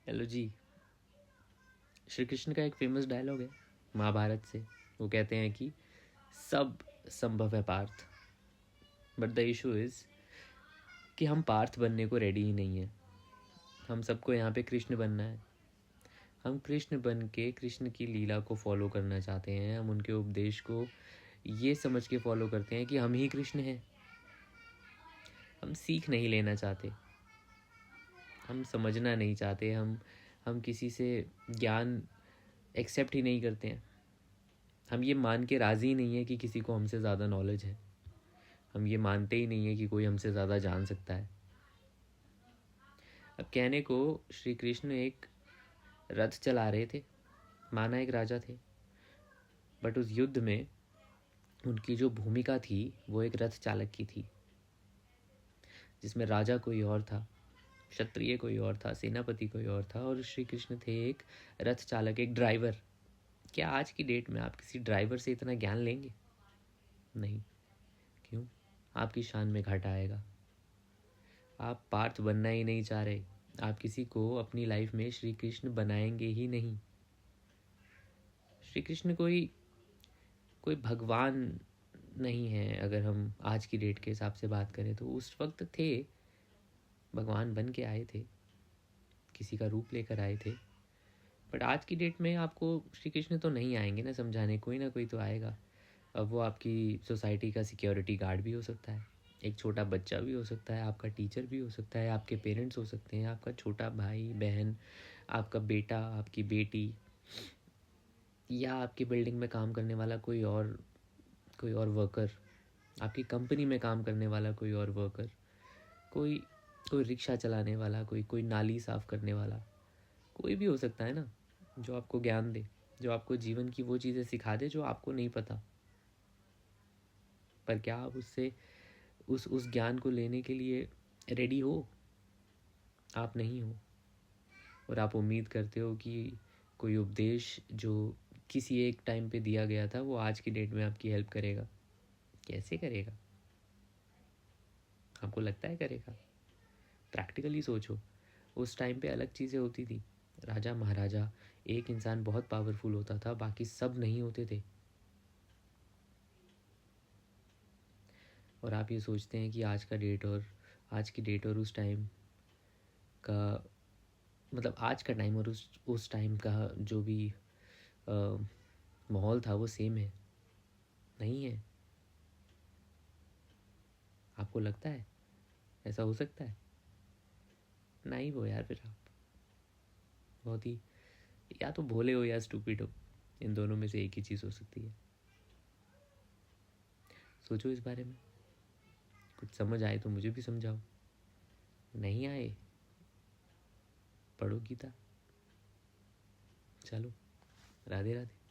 Hello जी। श्री कृष्ण का एक famous dialogue है महाभारत से। वो कहते हैं कि सब संभव है Parth, but the issue is कि हम पार्थ बनने को रेडी ही नहीं है। हम सबको यहाँ पे कृष्ण बनना है। हम कृष्ण बन के कृष्ण की लीला को फॉलो करना चाहते हैं। हम उनके उपदेश को ये समझ के फॉलो करते हैं कि हम ही कृष्ण हैं। हम सीख नहीं लेना चाहते, हम समझना नहीं चाहते, हम किसी से ज्ञान एक्सेप्ट ही नहीं करते हैं। हम ये मान के राज़ी ही नहीं है कि किसी को हमसे ज़्यादा नॉलेज है। हम ये मानते ही नहीं है कि कोई हमसे ज़्यादा जान सकता है। अब कहने को श्री कृष्ण एक रथ चला रहे थे, माना एक राजा थे, बट उस युद्ध में उनकी जो भूमिका थी वो एक रथ चालक की थी, जिसमें राजा कोई और था, क्षत्रिय कोई और था, सेनापति कोई और था, और श्री कृष्ण थे एक रथ चालक, एक ड्राइवर। क्या आज की डेट में आप किसी ड्राइवर से इतना ज्ञान लेंगे? नहीं। क्यों? आपकी शान में घाटा आएगा। आप पार्थ बनना ही नहीं चाह रहे। आप किसी को अपनी लाइफ में श्री कृष्ण बनाएंगे ही नहीं। श्री कृष्ण कोई कोई भगवान नहीं है। अगर हम आज की डेट के हिसाब से बात करें तो उस वक्त थे, भगवान बन के आए थे, किसी का रूप लेकर आए थे। बट आज की डेट में आपको श्री कृष्ण तो नहीं आएंगे ना समझाने, कोई ना कोई तो आएगा। अब वो आपकी सोसाइटी का सिक्योरिटी गार्ड भी हो सकता है, एक छोटा बच्चा भी हो सकता है, आपका टीचर भी हो सकता है, आपके पेरेंट्स हो सकते हैं, आपका छोटा भाई बहन, आपका बेटा, आपकी बेटी, या आपकी बिल्डिंग में काम करने वाला कोई और वर्कर, आपकी कंपनी में काम करने वाला कोई और वर्कर, कोई कोई रिक्शा चलाने वाला, कोई कोई नाली साफ़ करने वाला, कोई भी हो सकता है ना, जो आपको ज्ञान दे, जो आपको जीवन की वो चीज़ें सिखा दे जो आपको नहीं पता। पर क्या आप उससे उस ज्ञान को लेने के लिए रेडी हो? आप नहीं हो। और आप उम्मीद करते हो कि कोई उपदेश जो किसी एक टाइम पे दिया गया था वो आज की डेट में आपकी हेल्प करेगा। कैसे करेगा? आपको लगता है करेगा? प्रैक्टिकली सोचो, उस टाइम पे अलग चीज़ें होती थी। राजा महाराजा, एक इंसान बहुत पावरफुल होता था, बाकी सब नहीं होते थे। और आप ये सोचते हैं कि आज की डेट और उस टाइम का, मतलब आज का टाइम और उस टाइम का जो भी माहौल था वो सेम है। नहीं है। आपको लगता है ऐसा हो सकता है? नहीं वो यार, फिर आप बहुत ही या तो भोले हो या स्टूपिड हो। इन दोनों में से एक ही चीज़ हो सकती है। सोचो इस बारे में, कुछ समझ आए तो मुझे भी समझाओ, नहीं आए पढ़ो गीता। चलो, राधे राधे।